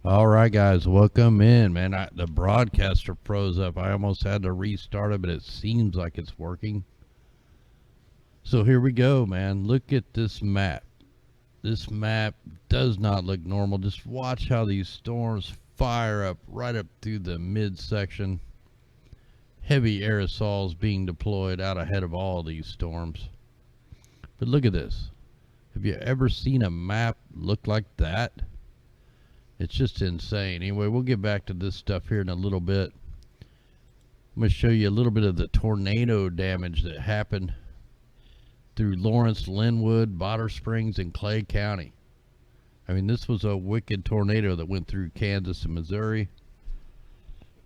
All right, guys, welcome in, man. The broadcaster froze up. I almost had to restart it, but it seems like it's working. So here we go, man. Look at this map. This map does not look normal. Just watch how these storms fire up right up through the midsection. Heavy aerosols being deployed out ahead of all these storms. But look at this. Have you ever seen a map look like that? It's just insane. Anyway, we'll get back to this stuff here in a little bit. I'm going to show you a little bit of the tornado damage that happened through Lawrence, Linwood, Botter Springs, and Clay County. I mean, this was a wicked tornado that went through Kansas and Missouri.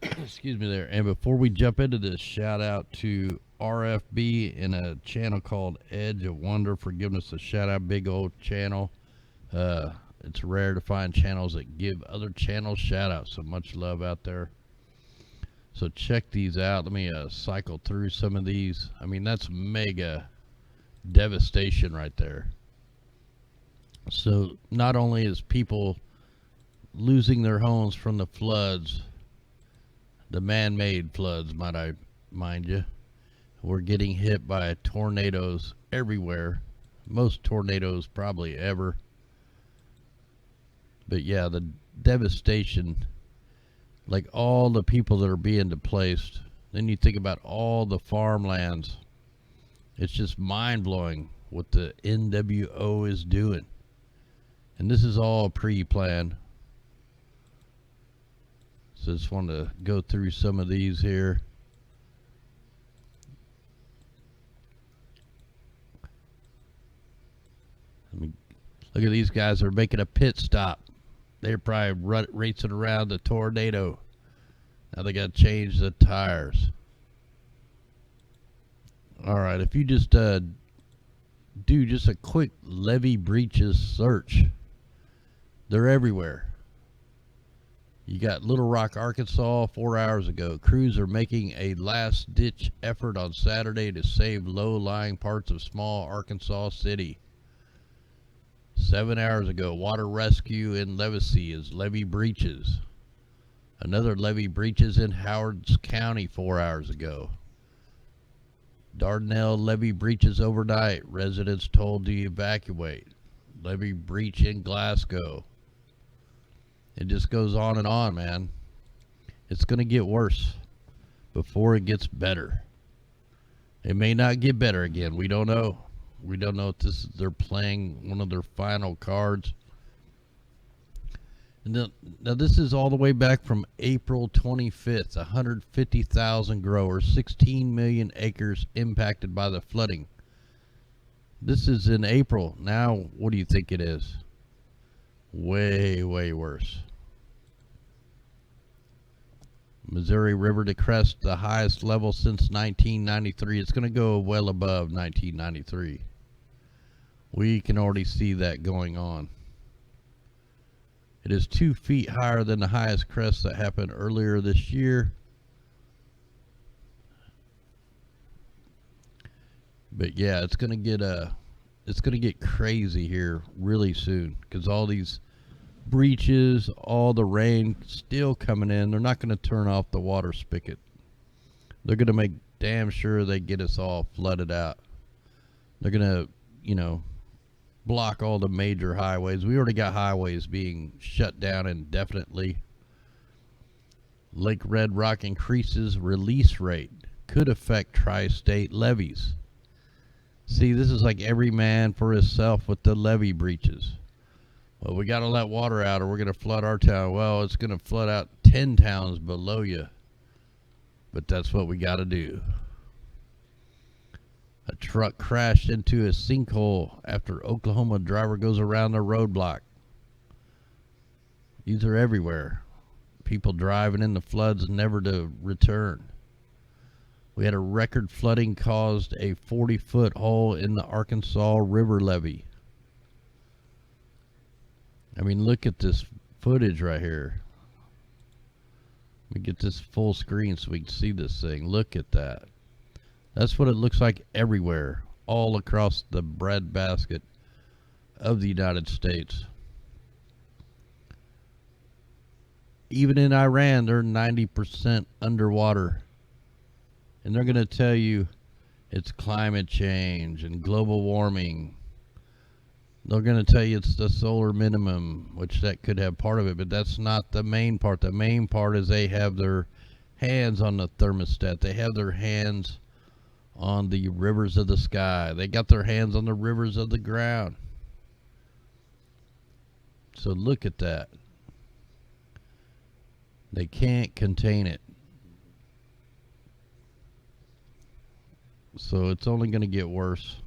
Excuse me there. And before we jump into this, shout out to RFB in a channel called Edge of Wonder for giving us a shout out. Big old channel. It's rare to find channels that give other channels shout outs, so much love out there. So check these out. Let me cycle through some of these. I mean, that's mega devastation right there. So not only is people losing their homes from the floods, the man-made floods, might I mind you, we're getting hit by tornadoes everywhere. Most tornadoes probably ever. But yeah, the devastation, like all the people that are being displaced. Then you think about all the farmlands. It's just mind-blowing what the NWO is doing. And this is all pre-planned. So I just want to go through some of these here. Look at these guys. They're making a pit stop. They're probably racing around the tornado. Now they got to change the tires. All right, if you just do just a quick levee breaches search, they're everywhere. You got Little Rock, Arkansas, 4 hours ago. Crews are making a last-ditch effort on Saturday to save low-lying parts of small Arkansas City. 7 hours ago, water rescue in Levacy is levee breaches. Another levee breaches in Howard County 4 hours ago. Dardanelle levee breaches overnight. Residents told to evacuate. Levee breach in Glasgow. It just goes on and on, man. It's going to get worse before it gets better. It may not get better again. We don't know. We don't know if they're playing one of their final cards. And now this is all the way back from April 25th. 150,000 growers, 16 million acres impacted by the flooding. This is in April. Now, what do you think it is? Way, way worse. Missouri River to crest the highest level since 1993. It's going to go well above 1993. We can already see that going on. It is 2 feet higher than the highest crest that happened earlier this year. But yeah, it's going to get crazy here really soon, because all these breaches, all the rain still coming in. They're not going to turn off the water spigot. They're going to make damn sure they get us all flooded out. They're going to, block all the major highways. We already got highways being shut down indefinitely. Lake Red Rock increases release rate. Could affect tri-state levees. See, this is like every man for himself with the levee breaches. Well, we got to let water out or we're going to flood our town. Well, it's going to flood out 10 towns below you. But that's what we got to do. A truck crashed into a sinkhole after Oklahoma driver goes around the roadblock. These are everywhere. People driving in the floods never to return. We had a record flooding caused a 40-foot hole in the Arkansas River levee. I mean, look at this footage right here. Let me get this full screen so we can see this thing. Look at that. That's what it looks like everywhere, all across the breadbasket of the United States. Even in Iran, they're 90% underwater. And they're going to tell you it's climate change and global warming. They're going to tell you it's the solar minimum, which that could have part of it, but that's not the main part. The main part is they have their hands on the thermostat. They have their hands on the rivers of the sky. They got their hands on the rivers of the ground. So look at that. They can't contain it. So it's only going to get worse.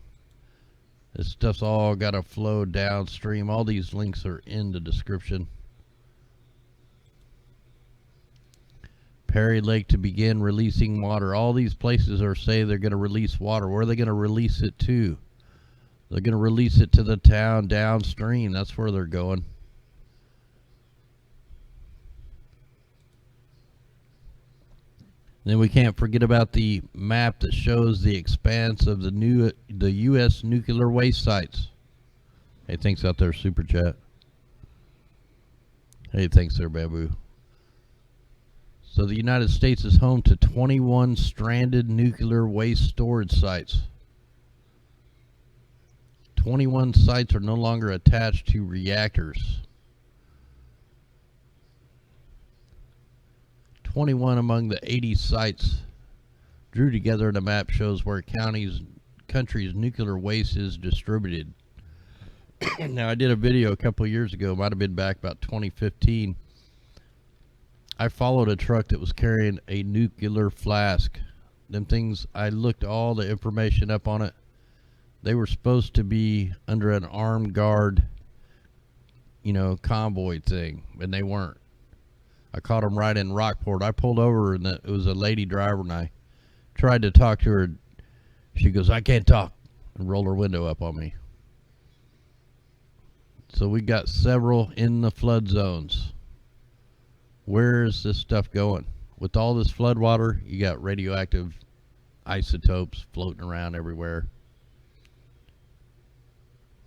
This stuff's all got to flow downstream. All these links are in the description. Perry Lake to begin releasing water. All these places are saying they're going to release water. Where are they going to release it to? They're going to release it to the town downstream. That's where they're going. Then we can't forget about the map that shows the expanse of the U.S. nuclear waste sites. Hey, thanks out there, Super Chat. Hey, thanks there, Bamboo. So the United States is home to 21 stranded nuclear waste storage sites. 21 sites are no longer attached to reactors. 21 among the 80 sites drew together in a map shows where countries' nuclear waste is distributed. Now, I did a video a couple of years ago, might have been back about 2015. I followed a truck that was carrying a nuclear flask. Them things, I looked all the information up on it. They were supposed to be under an armed guard, convoy thing, and they weren't. I caught them right in Rockport. I pulled over, and it was a lady driver, and I tried to talk to her. She goes, "I can't talk," and rolled her window up on me. So we got several in the flood zones. Where is this stuff going? With all this flood water, you got radioactive isotopes floating around everywhere.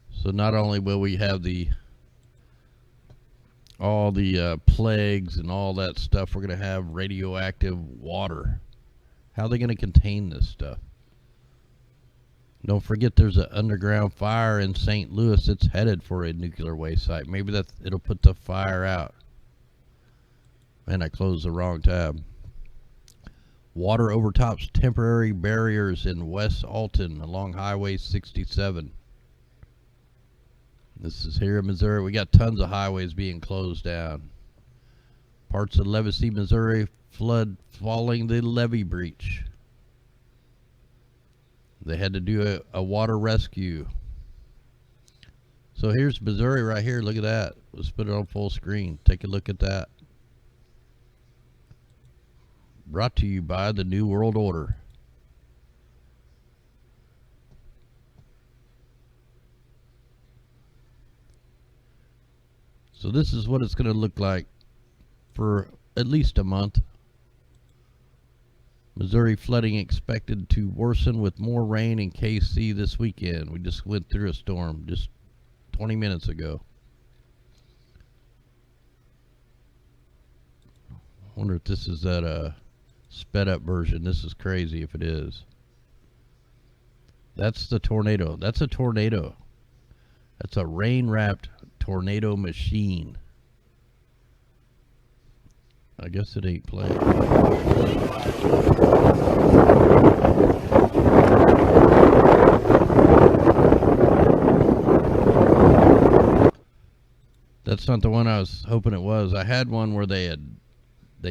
So not only will we have all the plagues and all that stuff, we're going to have radioactive water. How are they going to contain this stuff? Don't forget there's an underground fire in St. Louis that's headed for a nuclear waste site. Maybe it'll put the fire out. Man, I closed the wrong tab. Water overtops temporary barriers in West Alton along Highway 67. This is here in Missouri. We got tons of highways being closed down. Parts of Levacy, Missouri, flood following the levee breach. They had to do a water rescue. So here's Missouri right here. Look at that. Let's put it on full screen. Take a look at that. Brought to you by the New World Order. So this is what it's going to look like for at least a month. Missouri flooding expected to worsen with more rain in KC this weekend. We just went through a storm just 20 minutes ago. I wonder if this is that sped up version. This is crazy if it is. That's the tornado. That's a tornado. That's a rain-wrapped tornado machine. I guess it ain't playing. That's not the one I was hoping it was. I had one where they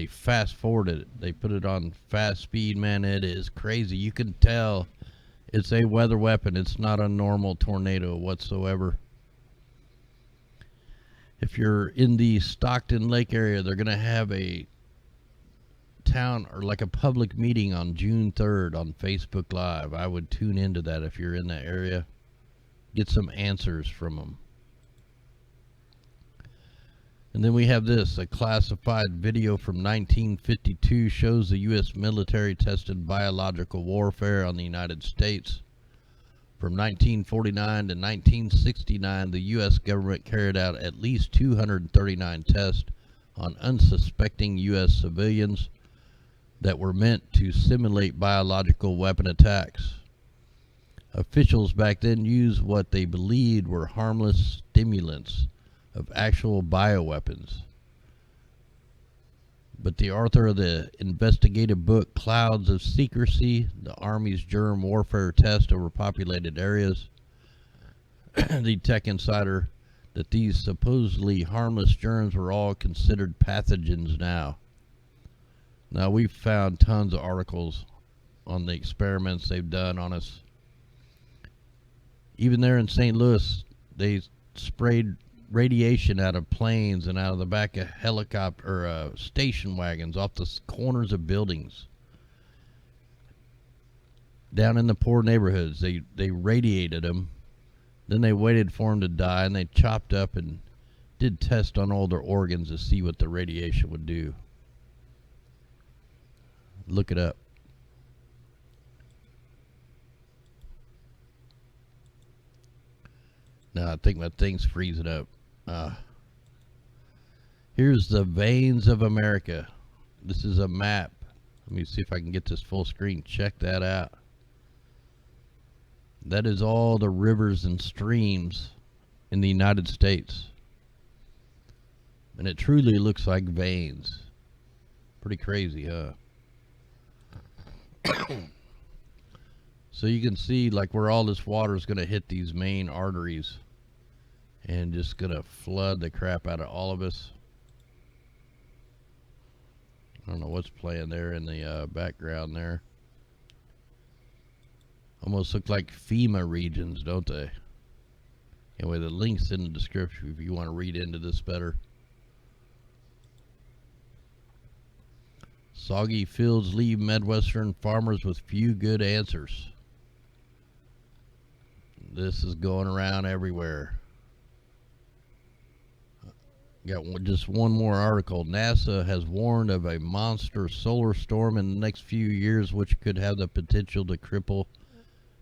fast forwarded it. They put it on fast speed. Man, it is crazy. You can tell it's a weather weapon. It's not a normal tornado whatsoever. If you're in the Stockton Lake area, they're going to have a town or like a public meeting on June 3rd on Facebook Live. I would tune into that if you're in that area. Get some answers from them. And then we have this, a classified video from 1952 shows the U.S. military tested biological warfare on the United States. From 1949 to 1969, the U.S. government carried out at least 239 tests on unsuspecting U.S. civilians that were meant to simulate biological weapon attacks. Officials back then used what they believed were harmless stimulants of actual bioweapons. But the author of the investigative book Clouds of Secrecy, the Army's Germ Warfare Test over Populated Areas, the tech insider, that these supposedly harmless germs were all considered pathogens now. Now, we've found tons of articles on the experiments they've done on us. Even there in St. Louis, they sprayed radiation out of planes and out of the back of helicopter or station wagons off the corners of buildings. Down in the poor neighborhoods, they radiated them. Then they waited for them to die, and they chopped up and did tests on all their organs to see what the radiation would do. Look it up. Now, I think my thing's freezing up. Here's the veins of America. This is a map. Let me see if I can get this full screen. Check that out. That is all the rivers and streams in the United States. And it truly looks like veins. Pretty crazy, huh? So you can see like where all this water is going to hit these main arteries and just going to flood the crap out of all of us. I don't know what's playing there in the background there. Almost look like FEMA regions, don't they? Anyway, the link's in the description if you want to read into this better. Soggy fields leave Midwestern farmers with few good answers. This is going around everywhere. Got just one more article. NASA has warned of a monster solar storm in the next few years which could have the potential to cripple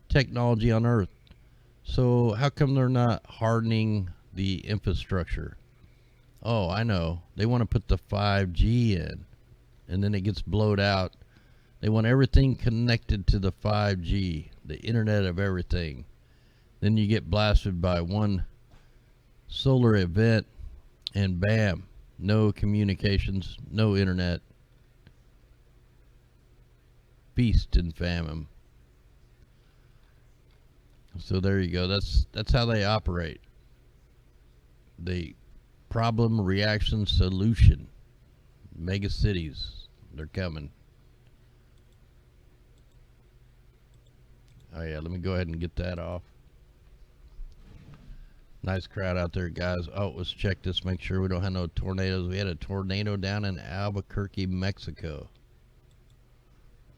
technology on Earth. So how come they're not hardening the infrastructure? Oh, I know. They want to put the 5G in, and then it gets blowed out. They want everything connected to the 5G, the Internet of Everything. Then you get blasted by one solar event, and bam, no communications, no internet. Feast and famine. So there you go. That's how they operate. The problem, reaction, solution. Mega cities, they're coming. Oh yeah, let me go ahead and get that off. Nice crowd out there, guys. Oh, let's check this, make sure we don't have no tornadoes. We had a tornado down in Albuquerque, Mexico.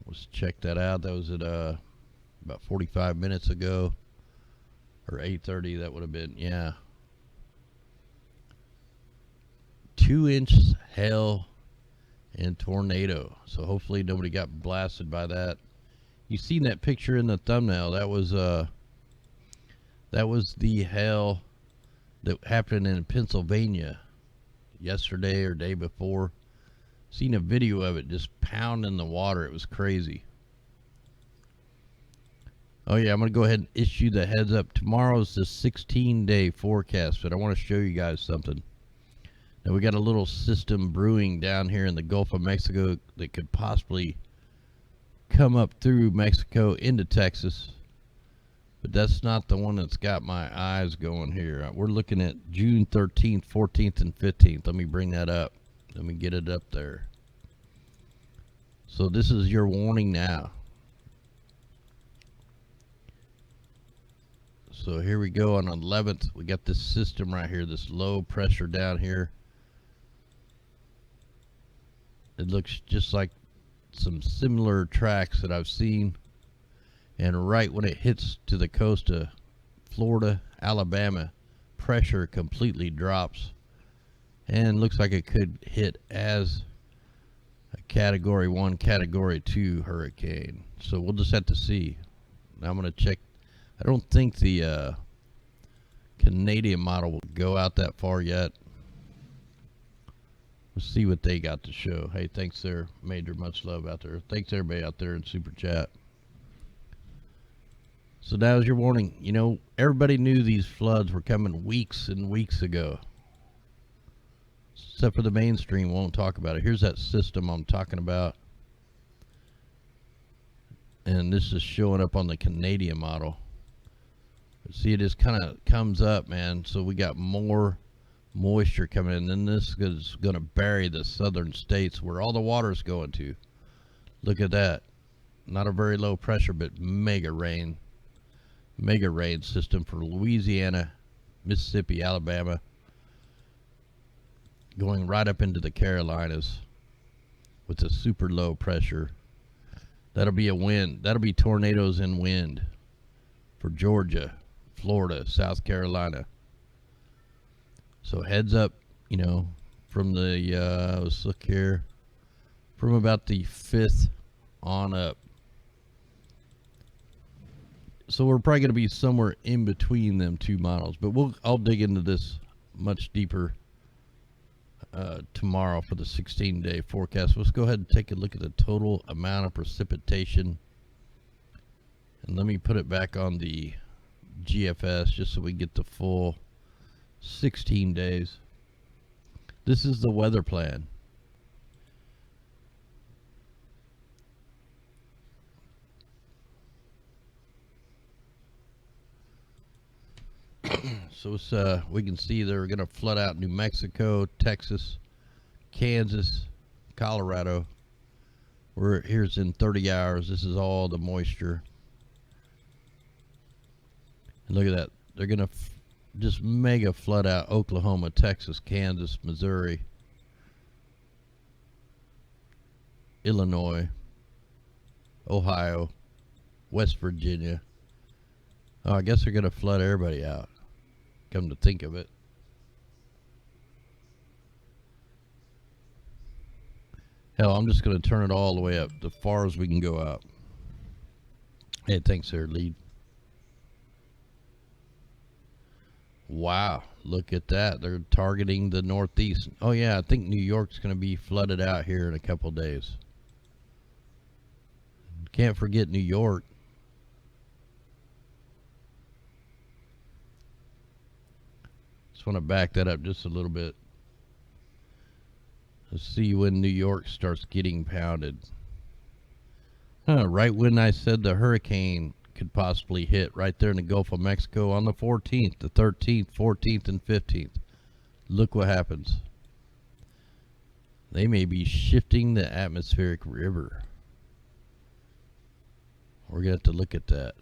Let's check that out. That was at about 45 minutes ago. Or 8:30, that would have been, yeah. 2-inch hail and tornado. So hopefully nobody got blasted by that. You seen that picture in the thumbnail? That was the hail that happened in Pennsylvania yesterday or day before. Seen a video of it just pounding the water. It was crazy. Oh yeah, I'm going to go ahead and issue the heads up. Tomorrow's the 16-day forecast, but I want to show you guys something. Now we got a little system brewing down here in the Gulf of Mexico that could possibly come up through Mexico into Texas. But that's not the one that's got my eyes going here. We're looking at June 13th, 14th, and 15th. Let me bring that up. Let me get it up there. So this is your warning now. So here we go on the 11th. We got this system right here, this low pressure down here. It looks just like some similar tracks that I've seen. And right when it hits to the coast of Florida, Alabama, pressure completely drops. And looks like it could hit as a Category 1, Category 2 hurricane. So we'll just have to see. Now I'm going to check. I don't think the Canadian model will go out that far yet. Let's see what they got to show. Hey, thanks there, Major. Much love out there. Thanks everybody out there in Super Chat. So that was your warning. You know, everybody knew these floods were coming weeks and weeks ago. Except for the mainstream won't talk about it. Here's that system I'm talking about. And this is showing up on the Canadian model. See, it just kind of comes up, man. So we got more moisture coming in. And this is going to bury the southern states where all the water is going to. Look at that. Not a very low pressure, but mega rain. Mega rain system for Louisiana, Mississippi, Alabama. Going right up into the Carolinas with a super low pressure. That'll be a wind. That'll be tornadoes and wind for Georgia, Florida, South Carolina. So heads up, you know, from the, let's look here, from about the 5th on up. So we're probably going to be somewhere in between them two models, but I'll dig into this much deeper tomorrow for the 16-day forecast. Let's go ahead and take a look at the total amount of precipitation, and let me put it back on the GFS just so we get the full 16 days. This is the weather plan. So it's, we can see they're going to flood out New Mexico, Texas, Kansas, Colorado. Here's in 30 hours. This is all the moisture. And look at that. They're going to just mega flood out Oklahoma, Texas, Kansas, Missouri, Illinois, Ohio, West Virginia. Oh, I guess they're going to flood everybody out. Come to think of it. Hell, I'm just going to turn it all the way up, as far as we can go out. Hey, thanks there, lead. Wow, look at that. They're targeting the Northeast. Oh, yeah, I think New York's going to be flooded out here in a couple days. Can't forget New York. Just want to back that up just a little bit. Let's see when New York starts getting pounded. Right when I said the hurricane could possibly hit, right there in the Gulf of Mexico on the 14th, the 13th, 14th, and 15th. Look what happens. They may be shifting the atmospheric river. We're going to have to look at that.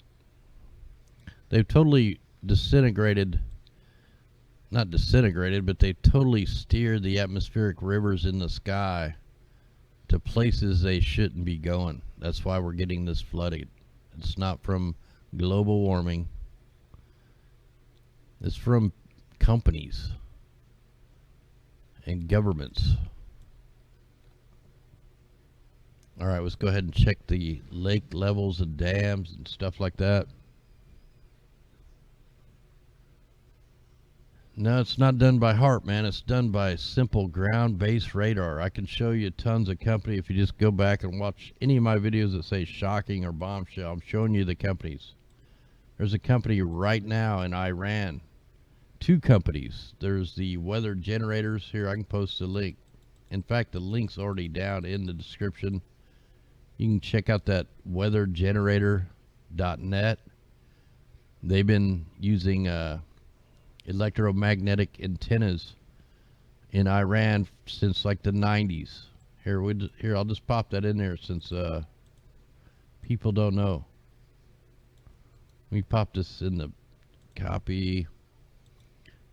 They've totally disintegrated, not disintegrated, but they totally steered the atmospheric rivers in the sky to places they shouldn't be going. That's why we're getting this flooding. It's not from global warming. It's from companies and governments. All right, let's go ahead and check the lake levels and dams and stuff like that. No, it's not done by Hart, man. It's done by simple ground-based radar. I can show you tons of company if you just go back and watch any of my videos that say shocking or bombshell. I'm showing you the companies. There's a company right now in Iran. Two companies. There's the weather generators. Here, I can post a link. In fact, the link's already down in the description. You can check out that weathergenerator.net. They've been using electromagnetic antennas in Iran since like the 90s. Here, I'll just pop that in there since people don't know. Let me pop this in the copy,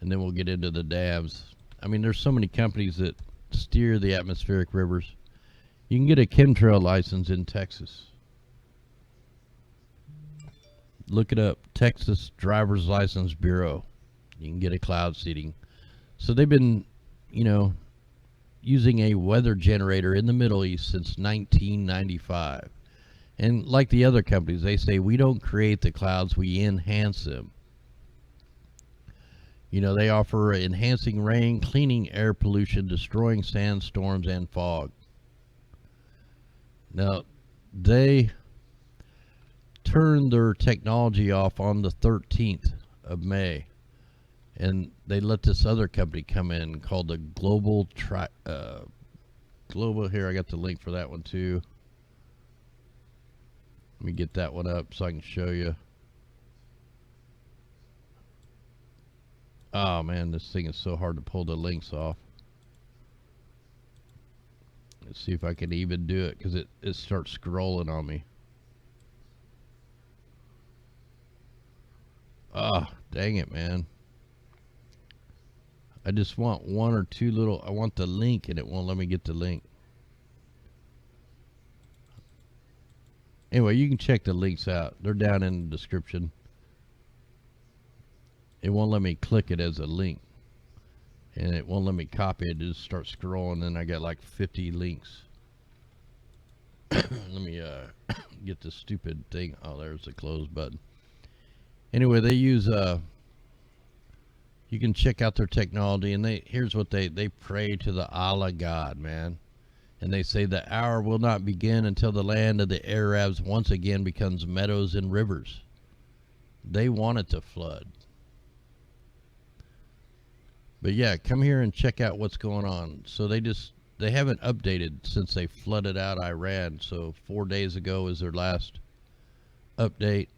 and then we'll get into the dams. I mean, there's so many companies that steer the atmospheric rivers. You can get a chemtrail license in Texas. Look it up, Texas Driver's License Bureau. You can get a cloud seeding. So they've been, you know, using a weather generator in the Middle East since 1995. And like the other companies, they say we don't create the clouds, we enhance them. You know, they offer enhancing rain, cleaning air pollution, destroying sandstorms and fog. Now, they turned their technology off on the 13th of May, and they let this other company come in called the Global here. I got the link for that one too. Let me get that one up so I can show you. Oh man, this thing is so hard to pull the links off. Let's see if I can even do it, because it starts scrolling on me. Ah, dang it, man. I just want one or two little, I want the link and it won't let me get the link. Anyway, you can check the links out. They're down in the description. It won't let me click it as a link. And it won't let me copy it. It just starts scrolling, and I got like 50 links. Let me get this stupid thing. Oh, there's the close button. Anyway, they use you can check out their technology, and here's what they pray to the Allah God, man. And they say the hour will not begin until the land of the Arabs once again becomes meadows and rivers. They want it to flood. But yeah, come here and check out what's going on. So they haven't updated since they flooded out Iran. So 4 days ago is their last update.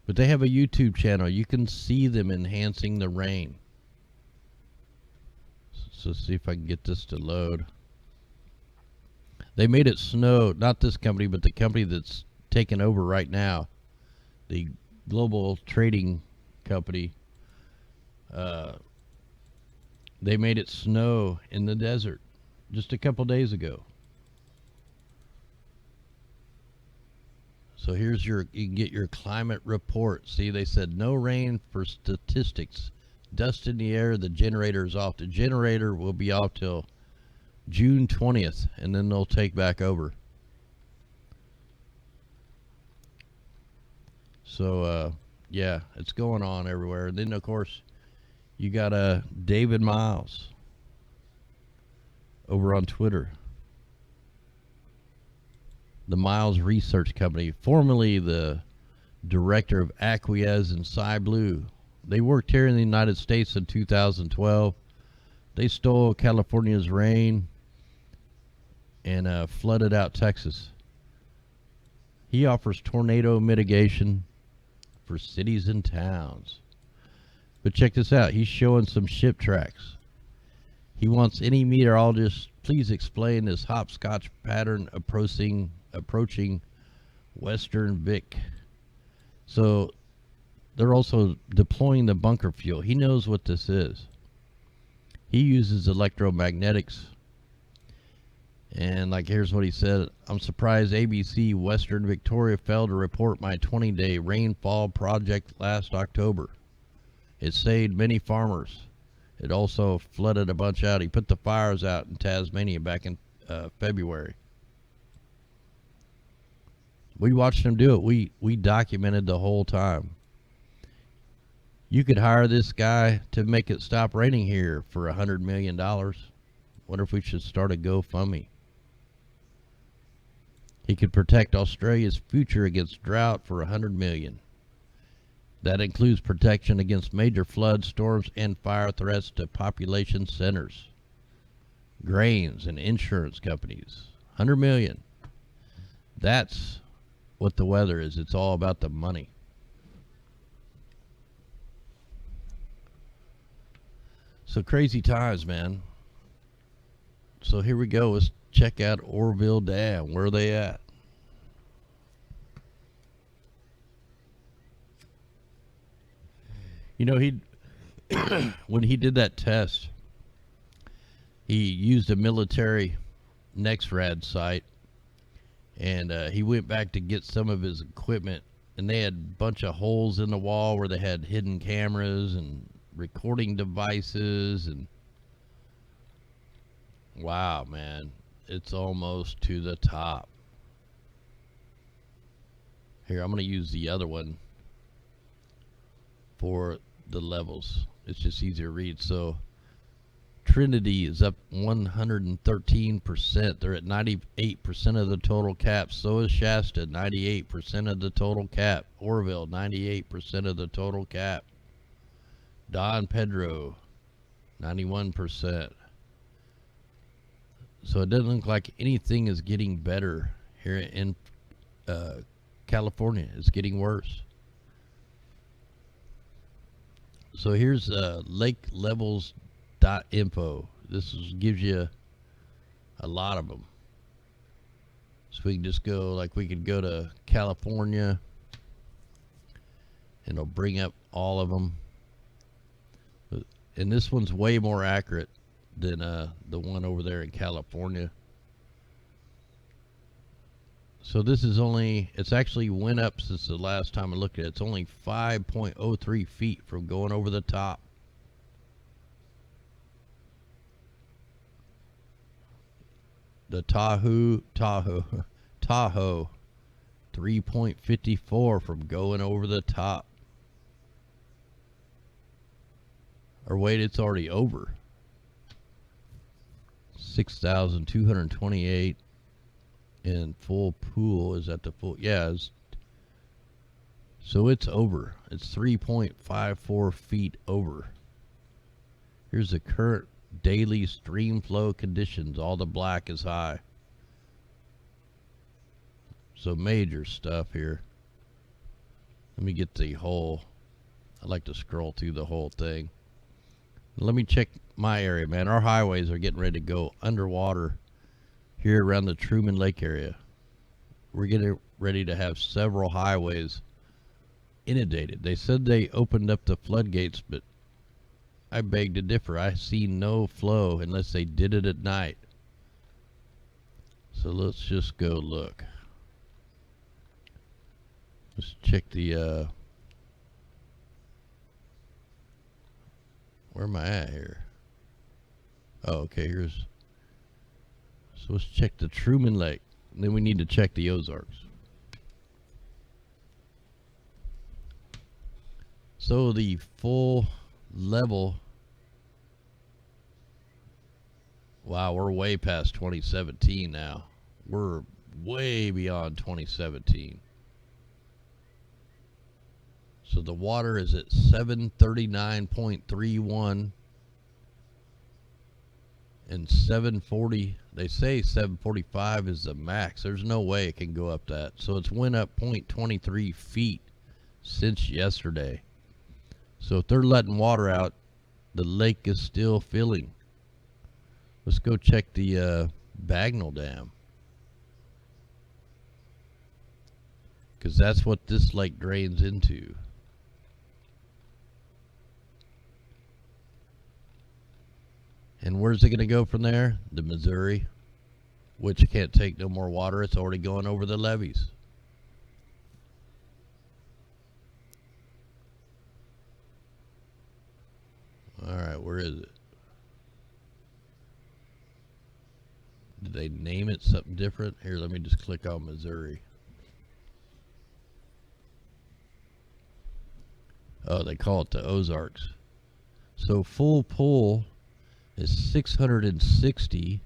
But they have a YouTube channel. You can see them enhancing the rain. So see if I can get this to load. They made it snow, not this company, but the company that's taken over right now, the global trading company. They made it snow in the desert just a couple days ago. So here's you can get your climate report. See, they said no rain for statistics. Dust in the air, the generator is off. The generator will be off till June 20th, and then they'll take back over. So, yeah, it's going on everywhere. And then, of course, you got David Miles over on Twitter. The Miles Research Company, formerly the director of Wxr and SciBlue. They worked here in the United States in 2012. They stole California's rain and flooded out Texas. He offers tornado mitigation for cities and towns. But check this out. He's showing some ship tracks. He wants any meteorologist, please explain this hopscotch pattern approaching Western Vic. So they're also deploying the bunker fuel. He knows what this is. He uses electromagnetics. And like, here's what he said. I'm surprised ABC Western Victoria failed to report my 20-day rainfall project last October. It saved many farmers. It also flooded a bunch out. He put the fires out in Tasmania back in February. We watched him do it. We documented the whole time. You could hire this guy to make it stop raining here for $100 million. Wonder if we should start a GoFundMe. He could protect Australia's future against drought for $100 million. That includes protection against major floods, storms, and fire threats to population centers, grains, and insurance companies. $100 million. That's what the weather is. It's all about the money. So crazy times, man. So here we go. Let's check out Oroville Dam. Where are they at? You know, when he did that test, he used a military NexRad site, and he went back to get some of his equipment, and they had a bunch of holes in the wall where they had hidden cameras and recording devices, and wow, man, it's almost to the top. Here, I'm going to use the other one for the levels. It's just easier to read. So Trinity is up 113%. They're at 98% of the total cap. So is Shasta, 98% of the total cap. Orville, 98% of the total cap. Don Pedro, 91%. So it doesn't look like anything is getting better here in California. It's getting worse. So here's lakelevels.info. This gives you a lot of them. So we can just go, like we could go to California and it'll bring up all of them. And this one's way more accurate than the one over there in California. So this is only, it's actually went up since the last time I looked at it. It's only 5.03 feet from going over the top. The Tahoe, 3.54 from going over the top. Or wait, it's already over. 6,228 and full pool is at the full. Yeah, so it's over. It's 3.54 feet over. Here's the current daily stream flow conditions. All the black is high. So major stuff here. Let me get the whole. I like to scroll through the whole thing. Let me check my area, man. Our highways are getting ready to go underwater here around the Truman Lake area. We're getting ready to have several highways inundated. They said they opened up the floodgates, but I beg to differ. I see no flow unless they did it at night. So let's just go look. Let's check the where am I at here? Oh, okay, so let's check the Truman Lake. And then we need to check the Ozarks. So the full level, wow, we're way past 2017 now. We're way beyond 2017. So the water is at 739.31 and 740. They say 745 is the max. There's no way it can go up that. So it's went up 0.23 feet since yesterday. So if they're letting water out, the lake is still filling. Let's go check the Bagnell Dam, because that's what this lake drains into. And where's it going to go from there? The Missouri, which can't take no more water. It's already going over the levees. All right, where is it? Did they name it something different? Here, let me just click on Missouri. Oh, they call it the Ozarks. So full pull is 660,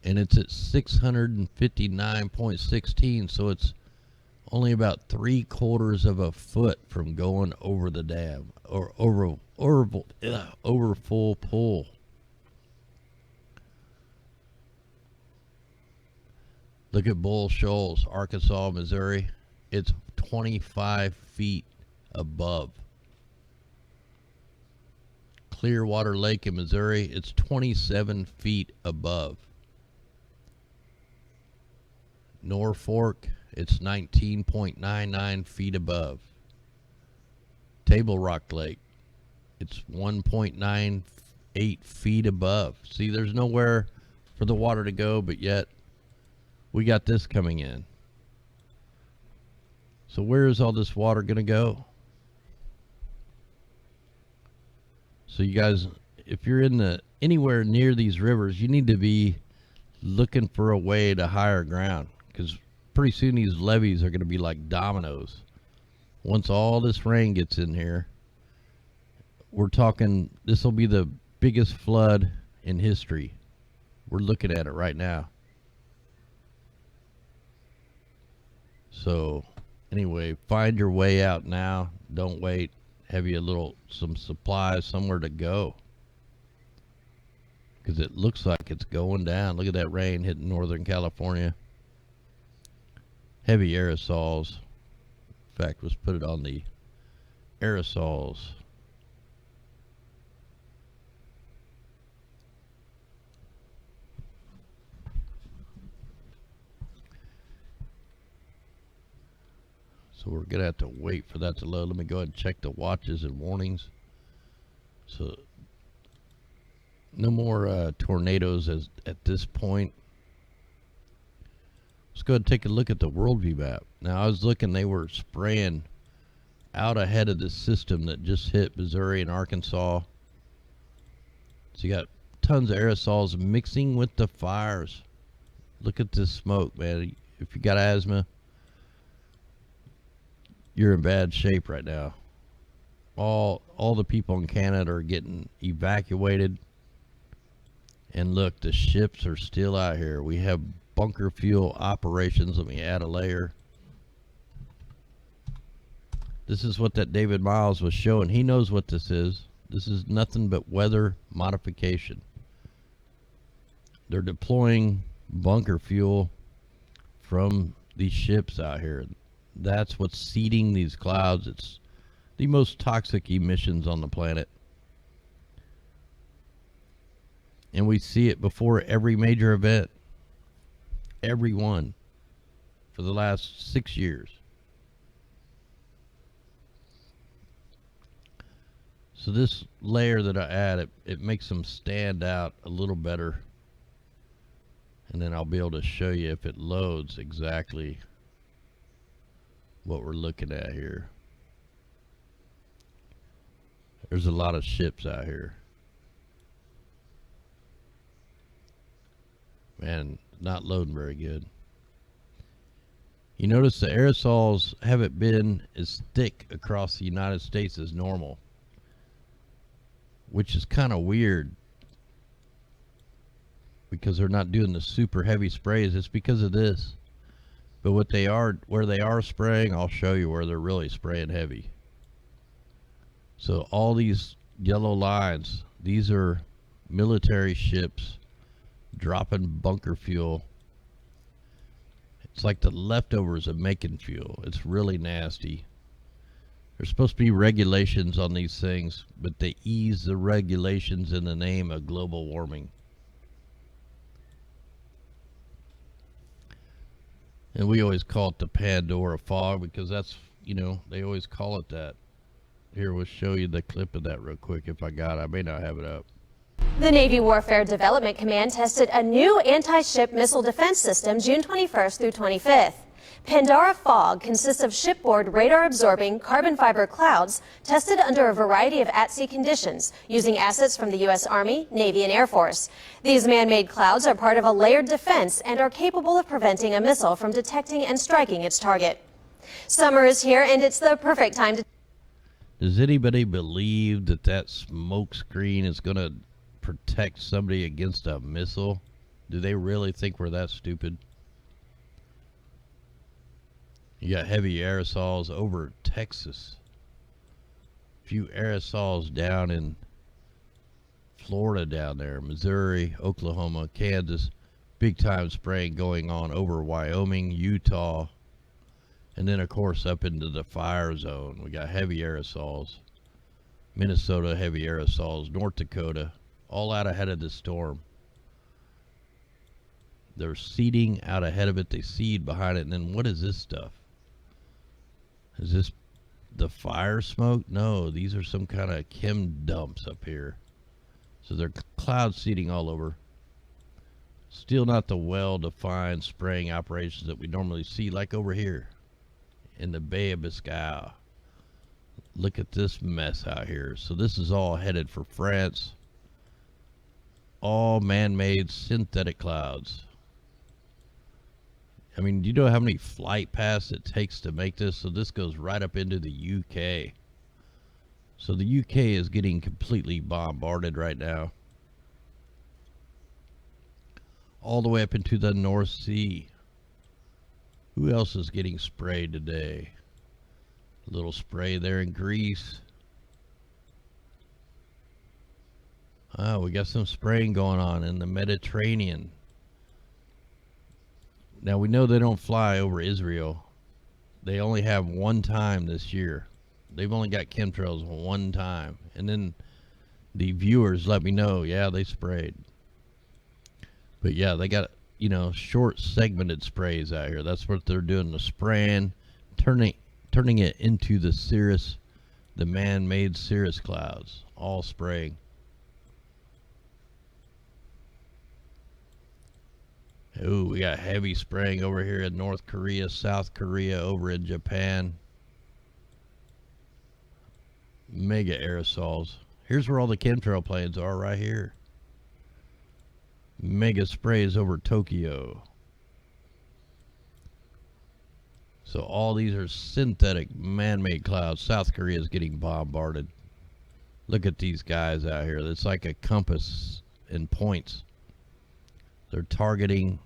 and it's at 659.16, so it's only about 3/4 of a foot from going over the dam, or over full pull. Look at Bull Shoals, Arkansas, Missouri. It's 25 feet above. Clearwater Lake in Missouri, it's 27 feet above. Norfolk, it's 19.99 feet above. Table Rock Lake, it's 1.98 feet above. See, there's nowhere for the water to go, but yet we got this coming in. So where is all this water going to go? So you guys, if you're in anywhere near these rivers, you need to be looking for a way to higher ground, because pretty soon these levees are going to be like dominoes. Once all this rain gets in here, we're talking, this will be the biggest flood in history. We're looking at it right now. So anyway, find your way out now. Don't wait. Have you some supplies, somewhere to go, because it looks like it's going down. Look at that rain hitting Northern California. Heavy aerosols. In fact, let's put it on the aerosols. So we're going to have to wait for that to load. Let me go ahead and check the watches and warnings. So no more tornadoes at this point. Let's go ahead and take a look at the worldview map. Now I was looking, they were spraying out ahead of the system that just hit Missouri and Arkansas. So you got tons of aerosols mixing with the fires. Look at this smoke, man. If you got asthma, you're in bad shape right now. All the people in Canada are getting evacuated. And look, the ships are still out here. We have bunker fuel operations. Let me add a layer. This is what that David Miles was showing. He knows what this is. This is nothing but weather modification. They're deploying bunker fuel from these ships out here. That's what's seeding these clouds. It's the most toxic emissions on the planet. And we see it before every major event. Every one. For the last 6 years. So this layer that I add, it makes them stand out a little better. And then I'll be able to show you if it loads exactly what we're looking at here. There's a lot of ships out here. Man, not loading very good. You notice the aerosols haven't been as thick across the United States as normal, which is kind of weird because they're not doing the super heavy sprays. It's because of this. But where they are spraying, I'll show you where they're really spraying heavy. So all these yellow lines, these are military ships dropping bunker fuel. It's like the leftovers of making fuel. It's really nasty. There's supposed to be regulations on these things, but they ease the regulations in the name of global warming. And we always call it the Pandora fog because that's, they always call it that. Here, we'll show you the clip of that real quick if I got it. I may not have it up. The Navy Warfare Development Command tested a new anti-ship missile defense system June 21st through 25th. Pandora fog consists of shipboard radar-absorbing carbon fiber clouds tested under a variety of at-sea conditions using assets from the U.S. Army, Navy, and Air Force. These man-made clouds are part of a layered defense and are capable of preventing a missile from detecting and striking its target. Summer is here, and it's the perfect time to... Does anybody believe that smoke screen is going to protect somebody against a missile? Do they really think we're that stupid? You got heavy aerosols over Texas. A few aerosols down in Florida down there, Missouri, Oklahoma, Kansas. Big time spraying going on over Wyoming, Utah. And then, of course, up into the fire zone. We got heavy aerosols. Minnesota, heavy aerosols. North Dakota, all out ahead of the storm. They're seeding out ahead of it. They seed behind it. And then what is this stuff? Is this the fire smoke? No, these are some kind of chem dumps up here. So they're cloud seeding all over. Still not the well-defined spraying operations that we normally see, like over here in the Bay of Biscay. Look at this mess out here. So this is all headed for France. All man-made synthetic clouds. I mean, do you know how many flight paths it takes to make this? So this goes right up into the UK. So the UK is getting completely bombarded right now. All the way up into the North Sea. Who else is getting sprayed today? A little spray there in Greece. Oh, we got some spraying going on in the Mediterranean. Now we know they don't fly over Israel. They only have one time this year. They've only got chemtrails one time. And then the viewers let me know, yeah, they sprayed. But yeah, they got, short segmented sprays out here. That's what they're doing, the spraying, turning it into the man-made cirrus clouds, all spraying. Ooh, we got heavy spraying over here in North Korea, South Korea, over in Japan. Mega aerosols. Here's where all the chemtrail planes are, right here. Mega sprays over Tokyo. So all these are synthetic man-made clouds. South Korea is getting bombarded. Look at these guys out here. It's like a compass and points. They're targeting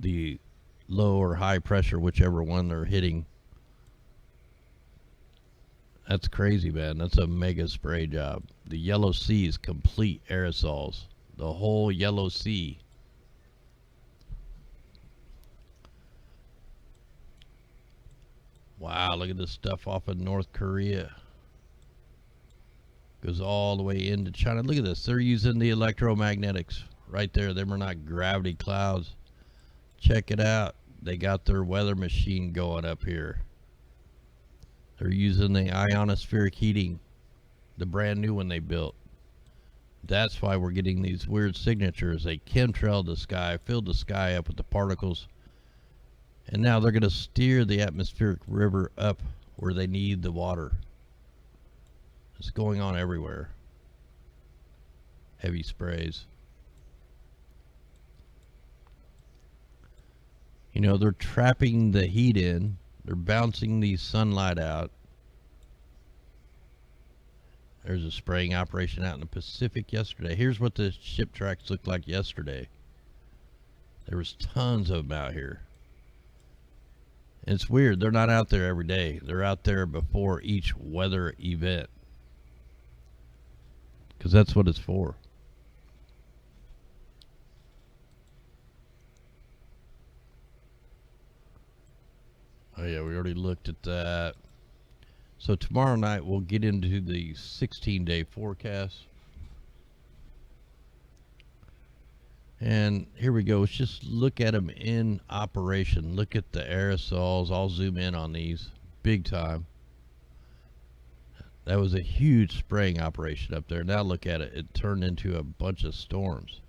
the low or high pressure, whichever one they're hitting. That's crazy, man. That's a mega spray job. The Yellow Sea is complete aerosols. The whole Yellow Sea. Wow, look at this stuff off of North Korea. Goes all the way into China. Look at this. They're using the electromagnetics right there. Them are not gravity clouds. Check it out. They got their weather machine going up here. They're using the ionospheric heating, the brand new one they built. That's why we're getting these weird signatures. They chemtrailed the sky, filled the sky up with the particles, and now they're going to steer the atmospheric river up where they need the water. It's going on everywhere. Heavy sprays. They're trapping the heat in. They're bouncing the sunlight out. There's a spraying operation out in the Pacific yesterday. Here's what the ship tracks looked like yesterday. There was tons of them out here. And it's weird. They're not out there every day. They're out there before each weather event. Because that's what it's for. Oh yeah, we already looked at that. So tomorrow night we'll get into the 16-day forecast. And here we go. Let's just look at them in operation. Look at the aerosols. I'll zoom in on these big time. That was a huge spraying operation up there. Now look at it. It turned into a bunch of storms.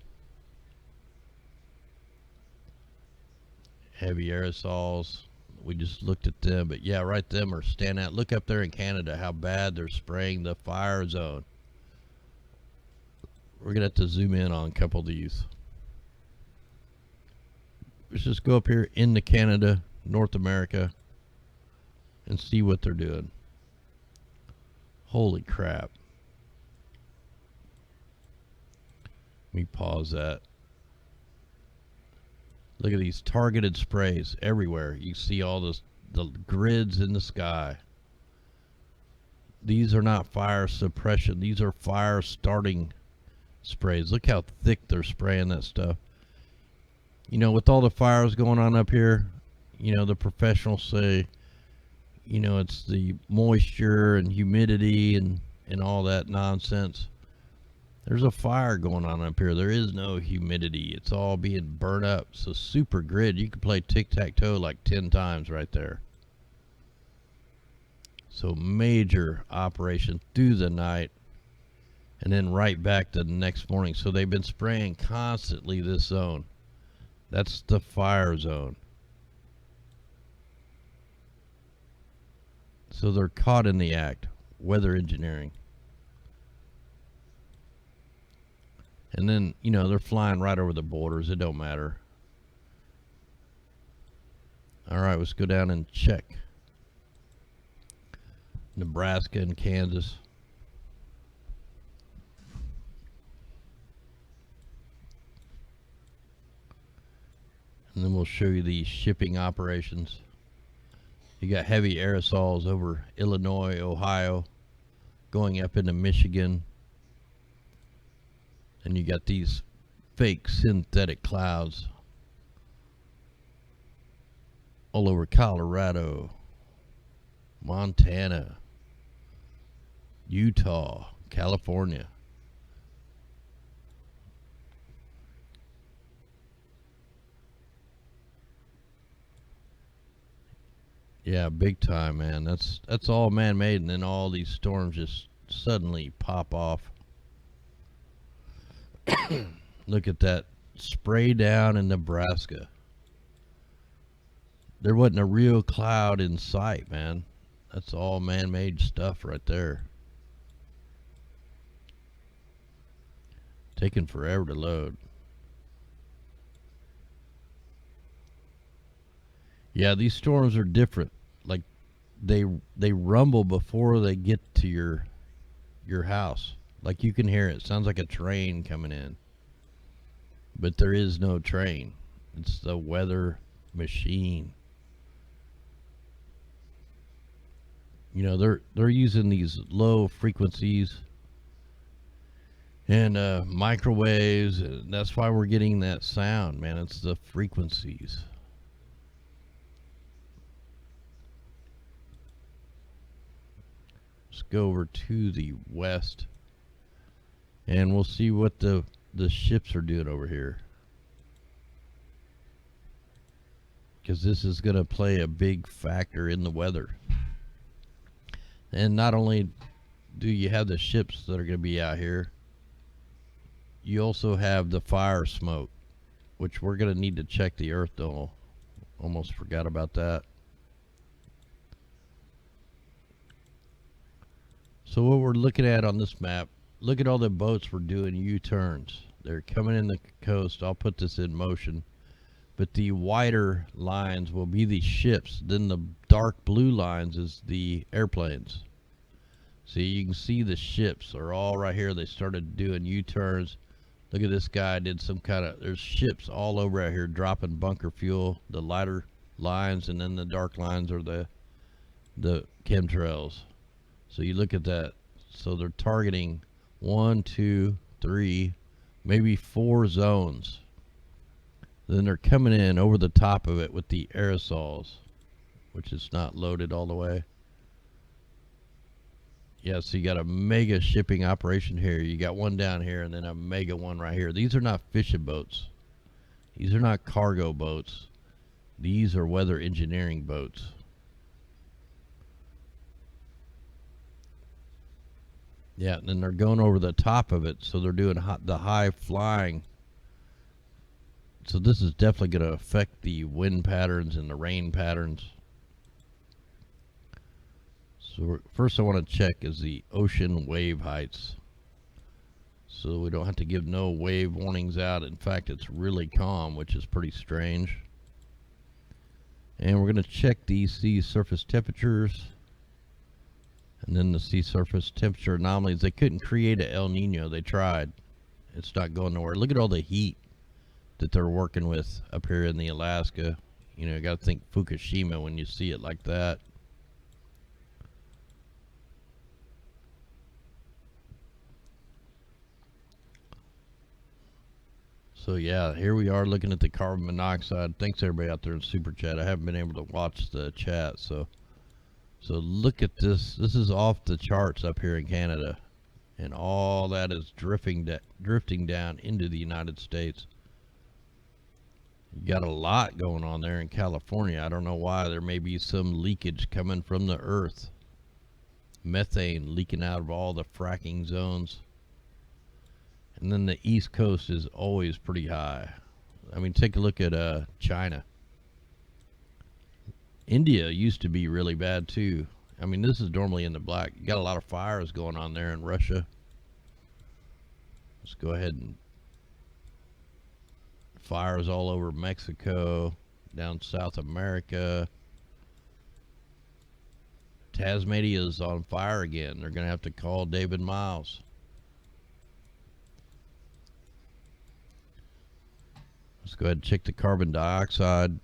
Heavy aerosols. We just looked at them, but yeah, right, them are standing out. Look up there in Canada how bad they're spraying the fire zone. We're gonna have to zoom in on a couple of these. Let's just go up here into Canada, North America, and see what they're doing. Holy crap. Let me pause that. Look at these targeted sprays everywhere. You see all the grids in the sky. These are not fire suppression. These are fire starting sprays. Look how thick they're spraying that stuff. With all the fires going on up here, the professionals say, it's the moisture and humidity and all that nonsense. There's a fire going on up here. There is no humidity. It's all being burnt up. So super grid. You can play tic-tac-toe like 10 times right there. So major operation through the night and then right back the next morning. So they've been spraying constantly this zone. That's the fire zone. So they're caught in the act. Weather engineering. And then, they're flying right over the borders. It don't matter. All right, let's go down and check. Nebraska and Kansas. And then we'll show you the shipping operations. You got heavy aerosols over Illinois, Ohio, going up into Michigan. And you got these fake synthetic clouds all over Colorado, Montana, Utah, California. Yeah, big time, man. That's all man-made, and then all these storms just suddenly pop off. Look at that spray down in Nebraska. There wasn't a real cloud in sight, man. That's all man-made stuff right there. Taking forever to load. Yeah, these storms are different. Like they rumble before they get to your house. Like you can hear it. It sounds like a train coming in. But there is no train. It's the weather machine. You know, they're using these low frequencies and microwaves, and that's why we're getting that sound, man. It's the frequencies. Let's go over to the west, and we'll see what the ships are doing over here, because this is going to play a big factor in the weather. And not only do you have the ships that are going to be out here, you also have the fire smoke, which we're going to need to check the earth though. Almost forgot about that. So what we're looking at on this map, look at all the boats we're doing U-turns. They're coming in the coast. I'll put this in motion. But the wider lines will be the ships. Then the dark blue lines is the airplanes. See, you can see the ships are all right here. They started doing U-turns. Look at this guy did some kind of, there's ships all over out here dropping bunker fuel. The lighter lines, and then the dark lines are the chemtrails. So you look at that. So they're targeting 1, 2, 3, maybe 4 zones. Then they're coming in over the top of it with the aerosols, which is not loaded all the way. Yeah, so you got a mega shipping operation here. You got one down here and then a mega one right here. These are not fishing boats. These are not cargo boats. These are weather engineering boats. Yeah, and then they're going over the top of it, so they're doing the high flying. So this is definitely going to affect the wind patterns and the rain patterns. So first I want to check is the ocean wave heights. So we don't have to give no wave warnings out. In fact, it's really calm, which is pretty strange. And we're going to check the sea surface temperatures. And then the sea surface temperature anomalies. They couldn't create a El Nino. They tried. It's not going nowhere. Look at all the heat that they're working with up here in the Alaska. You know, you got to think Fukushima when you see it like that. So yeah, here we are looking at the carbon monoxide. Thanks everybody out there in Super Chat. I haven't been able to watch the chat, so look at this. This is off the charts up here in Canada, and all that is drifting down into the United States. You got a lot going on there in California. I don't know why. There may be some leakage coming from the earth. Methane leaking out of all the fracking zones. And then the East Coast is always pretty high. I mean, take a look at China. India used to be really bad too. I mean, this is normally in the black. You got a lot of fires going on there in Russia. Let's go ahead and fires all over Mexico, down South America. Tasmania is on fire again. They're going to have to call David Miles. Let's go ahead and check the carbon dioxide.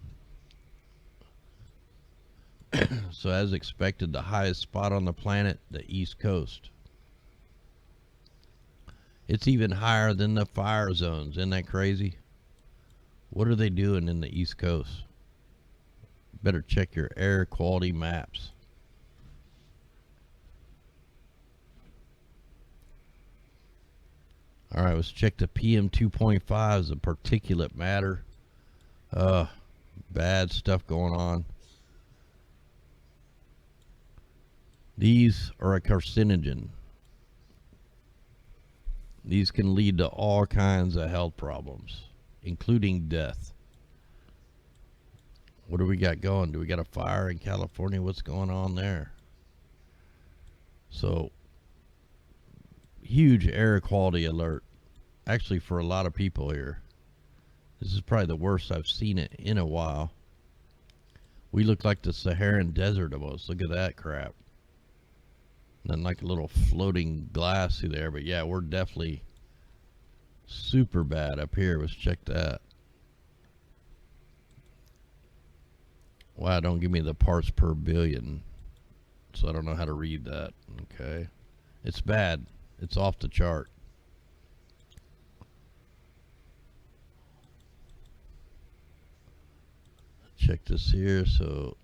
So as expected, the highest spot on the planet, the East Coast. It's even higher than the fire zones. Isn't that crazy? What are they doing in the East Coast? Better check your air quality maps. All right, let's check the PM 2.5, the particulate matter. Bad stuff going on. These are a carcinogen. These can lead to all kinds of health problems, including death. What do we got going? Do we got a fire in California? What's going on there? So, huge air quality alert. Actually, for a lot of people here. This is probably the worst I've seen it in a while. We look like the Saharan desert almost. Look at that crap. Nothing like a little floating glass through there. But yeah, we're definitely super bad up here. Let's check that. Wow, don't give me the parts per billion. So I don't know how to read that. Okay. It's bad. It's off the chart. Check this here. So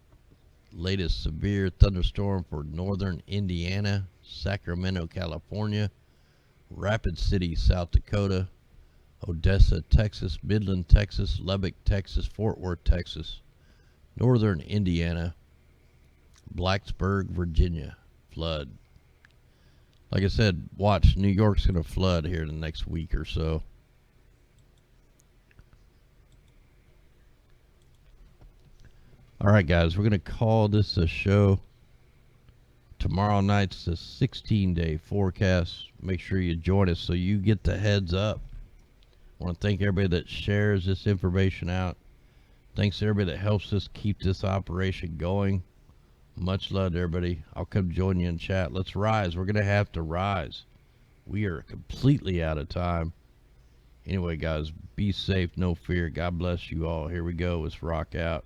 latest severe thunderstorm for northern Indiana, Sacramento, California, Rapid City, South Dakota, Odessa, Texas, Midland, Texas, Lubbock, Texas, Fort Worth, Texas, northern Indiana, Blacksburg, Virginia, flood. Like I said, watch, New York's going to flood here in the next week or so. All right, guys, we're going to call this a show. Tomorrow night's the 16-day forecast. Make sure you join us so you get the heads up. I want to thank everybody that shares this information out. Thanks to everybody that helps us keep this operation going. Much love to everybody. I'll come join you in chat. Let's rise. We're going to have to rise. We are completely out of time. Anyway, guys, be safe. No fear. God bless you all. Here we go. Let's rock out.